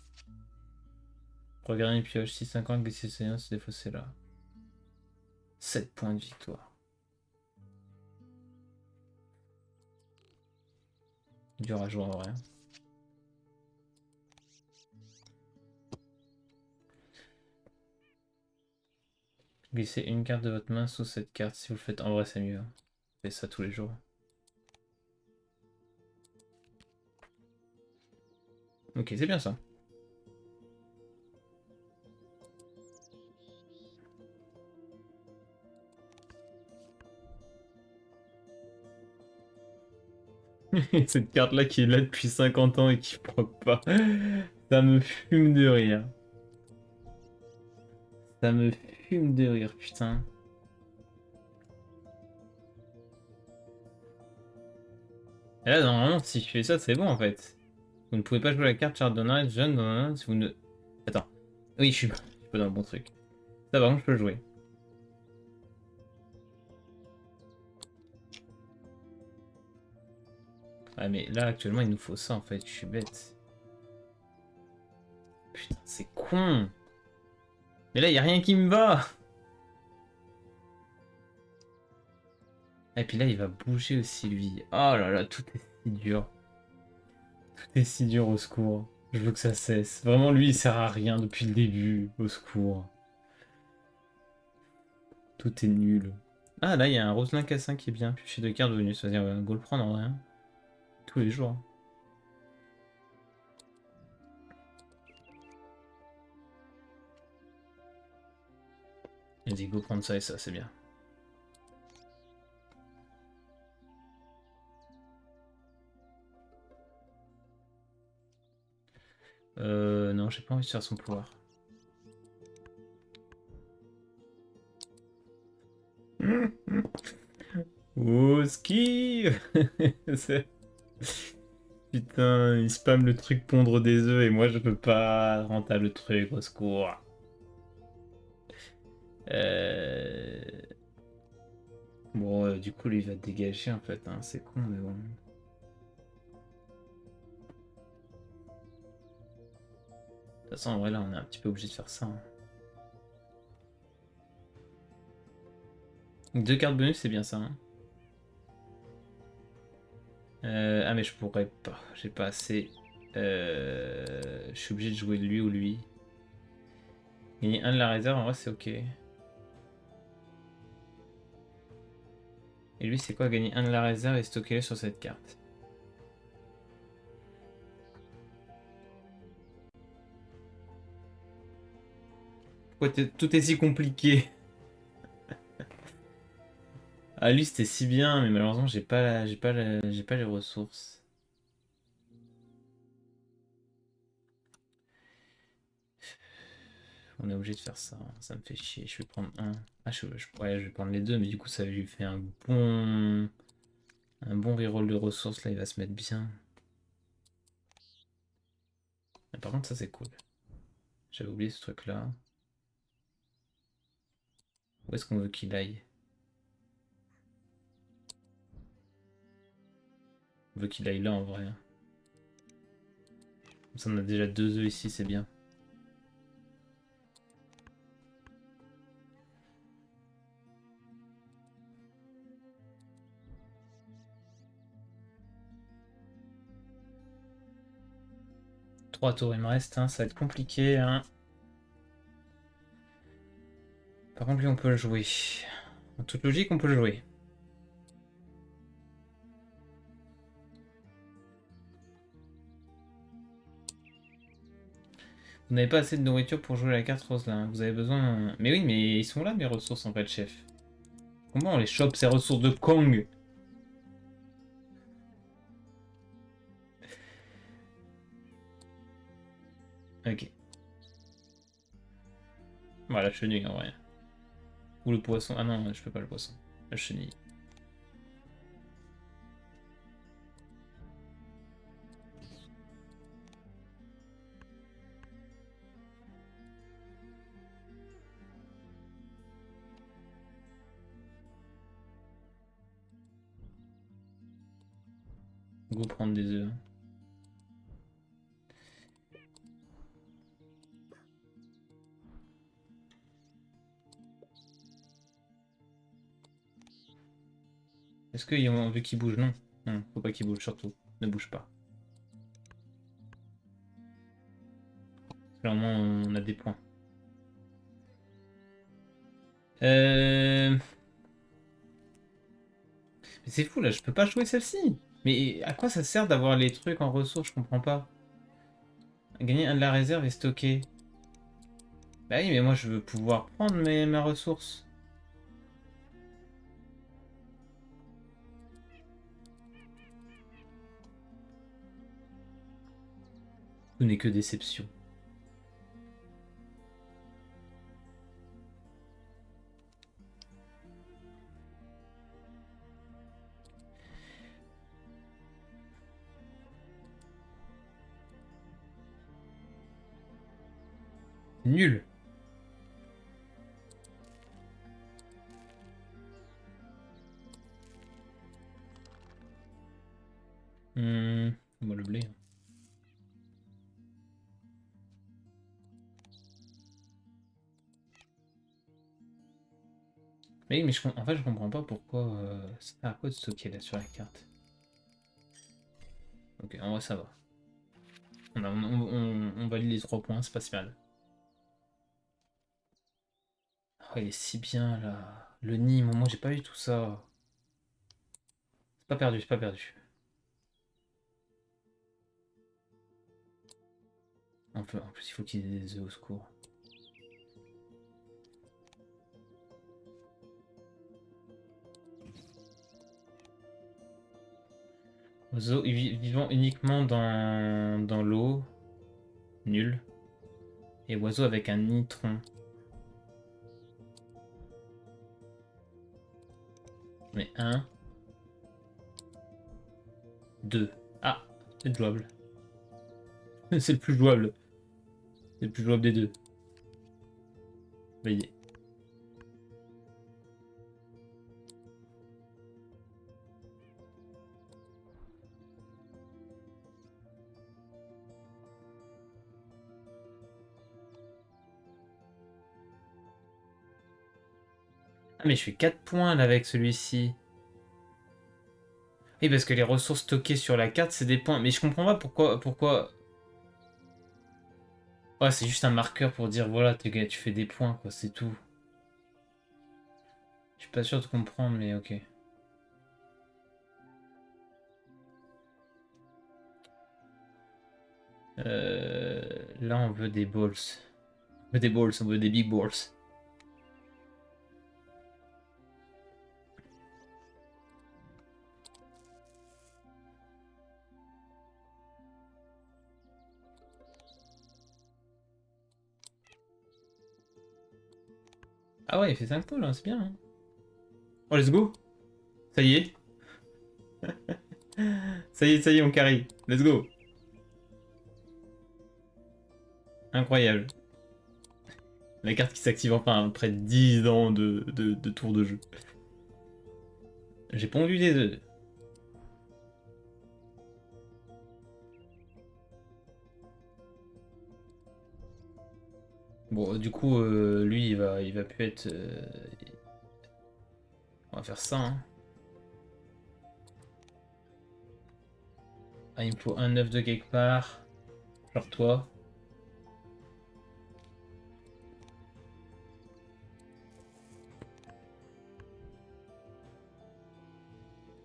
Regarde une pioche, 6,50, glisser c'est se défausser là. 7 points de victoire. Dur à jouer en vrai. Glissez une carte de votre main sous cette carte. Si vous le faites en vrai, c'est mieux. Faites ça tous les jours. Ok, c'est bien ça. Cette carte-là qui est là depuis 50 ans et qui proc pas. Ça me fume de rire. Ça me fume de rire, putain. Et là, normalement, si je fais ça, c'est bon en fait. Vous ne pouvez pas jouer la carte Chardonnay, jeune, si vous ne. Attends. Oui, je suis pas dans le bon truc. Ça va, je peux le jouer. Ah, mais là, actuellement, il nous faut ça en fait. Je suis bête. Putain, c'est con. Mais là, il a rien qui me va. Et puis là, il va bouger aussi, lui. Oh là là, tout est si dur. Tout est si dur, au secours. Je veux que ça cesse. Vraiment, lui, il sert à rien depuis le début. Au secours. Tout est nul. Ah, là, il y a un Roselin Cassin qui est bien. Piocher de cartes bonus. Vas-y, on va go le prendre en vrai. Hein. Tous les jours. Vas-y, go prendre ça et ça, c'est bien. Non, j'ai pas envie de faire son pouvoir. Au ski. Putain, il spam le truc pondre des œufs et moi je peux pas rentrer le truc, au secours. Bon, du coup, lui il va te dégager en fait, hein. C'est con, mais bon. De toute façon, en vrai, là on est un petit peu obligé de faire ça. Hein. Deux cartes bonus, c'est bien ça. Hein. Ah, mais je pourrais pas, j'ai pas assez. Je suis obligé de jouer lui ou lui. Gagner un de la réserve, en vrai, c'est ok. Et lui, c'est quoi? Gagner un de la réserve et stocker-le sur cette carte. Pourquoi tout est si compliqué? Ah, lui, c'était si bien, mais malheureusement, j'ai pas les ressources. On est obligé de faire ça. Hein. Ça me fait chier. Je vais prendre un. Ah, ouais, je vais prendre les deux, mais du coup, ça lui fait un bon reroll de ressources. Là, il va se mettre bien. Mais par contre, ça, c'est cool. J'avais oublié ce truc-là. Où est-ce qu'on veut qu'il aille? On veut qu'il aille là, en vrai. Hein. Comme ça, on a déjà deux œufs ici, c'est bien. Trois tours, il me reste. Hein. Ça va être compliqué. Hein. Par contre, lui, on peut le jouer. En toute logique, on peut le jouer. Vous n'avez pas assez de nourriture pour jouer la carte rose là. Vous avez besoin. Mais oui, mais ils sont là mes ressources en fait, chef. Comment on les chope ces ressources de Kong? Ok. Voilà, la chenille en vrai. Ou le poisson. Ah non, je peux pas le poisson. La chenille. Go prendre des œufs. Est-ce qu'ils ont envie qu'il bouge? Non. Non, faut pas qu'il bouge surtout. Ne bouge pas. Clairement, on a des points. Mais c'est fou là, je peux pas jouer celle-ci. Mais à quoi ça sert d'avoir les trucs en ressources? Je comprends pas. Gagner un de la réserve et stocker. Bah oui, mais moi je veux pouvoir prendre ma ressource. Tout n'est que déception. Nul. On va le blé. Mais, en fait, je comprends pas pourquoi ça sert à quoi de stocker là sur la carte. Ok, en vrai, ça va. On valide les 3 points, c'est pas si mal. Oh, il est si bien là. Le Nîmes, moi j'ai pas eu tout ça. C'est pas perdu, c'est pas perdu. En plus, il faut qu'il y ait des œufs au secours. Oiseaux vivant uniquement dans l'eau. Nul. Et oiseau avec un nitron. Mais 1, 2. Ah, c'est jouable. C'est le plus jouable. C'est le plus jouable des deux. Validé. Ah mais je fais 4 points là avec celui-ci. Oui parce que les ressources stockées sur la carte c'est des points. Mais je comprends pas pourquoi. Ouais c'est juste un marqueur pour dire voilà tu fais des points quoi, c'est tout. Je suis pas sûr de comprendre mais ok. Là on veut des balls. On veut des balls, on veut des big balls. Ah ouais il fait 5 points là, c'est bien. Hein. Oh let's go. Ça y est. Ça y est on carry. Let's go. Incroyable. La carte qui s'active enfin après 10 ans de tours de jeu. J'ai pondu des œufs. Bon, du coup, lui, il va plus être. On va faire ça. Hein. Ah, il me faut un œuf de quelque part. Genre toi.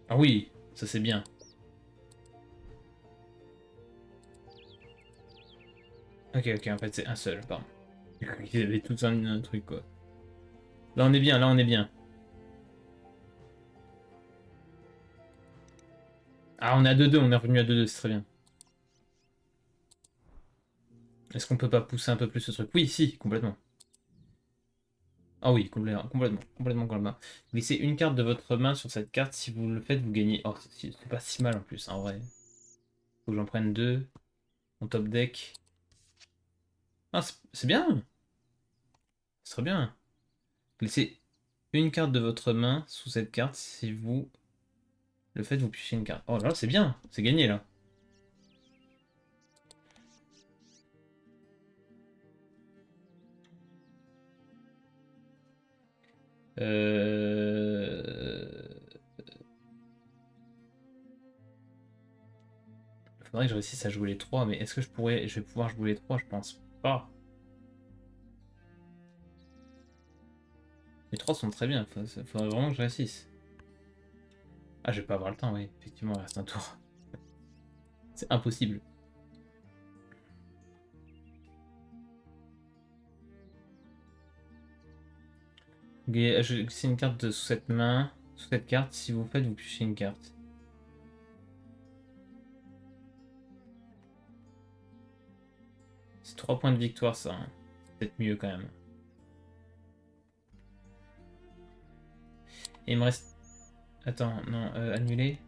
Ah oui, ça c'est bien. Ok, ok, en fait c'est un seul, pardon. Il y avait tout un truc quoi. Là on est bien, là on est bien. Ah, on est à 2-2, on est revenu à 2-2, c'est très bien. Est-ce qu'on peut pas pousser un peu plus ce truc? Oui, si, complètement. Ah oui, complètement. Glissez une carte de votre main sur cette carte. Si vous le faites, vous gagnez. Oh, c'est pas si mal en plus, en vrai. Faut que j'en prenne deux. Mon top deck. Ah, c'est bien. C'est très bien. Glissez une carte de votre main sous cette carte. Si vous le faites, vous piochez une carte. Oh là, c'est bien. C'est gagné là. Euh... Faudrait que je réussisse à jouer les trois, mais est-ce que je vais pouvoir jouer les trois? Je pense pas. Les trois sont très bien. Faudrait vraiment que je réussisse. Ah, je vais pas avoir le temps, oui. Effectivement, il reste un tour. C'est impossible. C'est une carte sous cette main. Sous cette carte, si vous faites, vous piochez une carte. C'est 3 points de victoire, ça, hein. C'est peut-être mieux quand même. Et il me reste. Attends, non, annuler.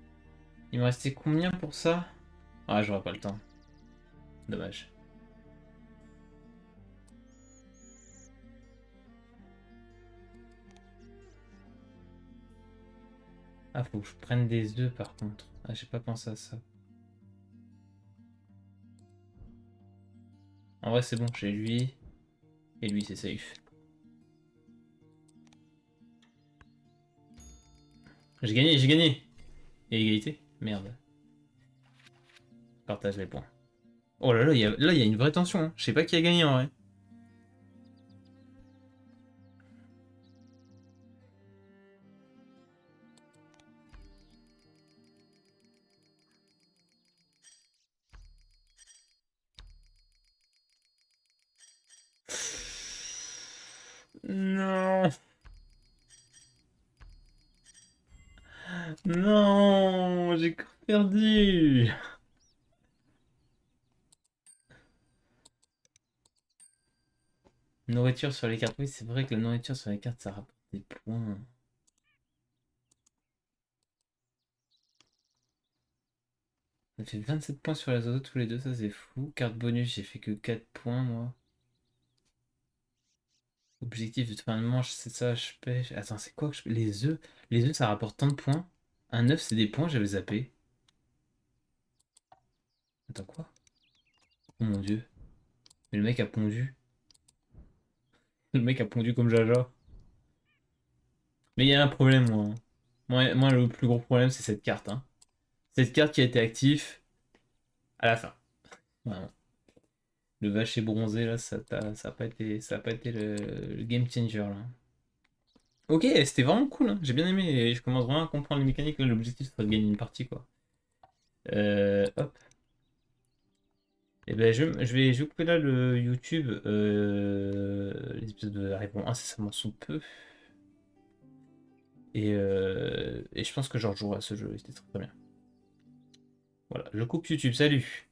Il me restait combien pour ça? Ah, j'aurai pas le temps. Dommage. Ah, faut que je prenne des œufs par contre. Ah, j'ai pas pensé à ça. En vrai, c'est bon, j'ai lui. Et lui, c'est safe. J'ai gagné, j'ai gagné! Et égalité? Merde. Partage les points. Oh là là, il y a une vraie tension, hein. Je sais pas qui a gagné en vrai. Non! Non! J'ai perdu! Nourriture sur les cartes. Oui, c'est vrai que la nourriture sur les cartes, ça rapporte des points. Ça fait 27 points sur les autres tous les deux, ça c'est fou. Carte bonus, j'ai fait que 4 points moi. Objectif de fin de manche, c'est ça, je pêche. Attends, c'est quoi que je... Les œufs. Les œufs, ça rapporte tant de points. Un œuf, c'est des points, j'avais zappé. Attends, quoi? Oh mon dieu. Mais le mec a pondu. Le mec a pondu comme Jaja. Mais il y a un problème, moi, hein. Moi, le plus gros problème, c'est cette carte, hein. Cette carte qui a été active à la fin. Vraiment. Le vacher bronzé, là, ça a pas été le game changer, là. Ok, c'était vraiment cool, hein. J'ai bien aimé, et je commence vraiment à comprendre les mécaniques. Là, l'objectif, c'est de gagner une partie, quoi. Hop. Et ben, je vais couper là le YouTube. Les épisodes arriveront incessamment sous peu. Et je pense que je rejouerai à ce jeu, c'était très bien. Voilà, je coupe YouTube, salut!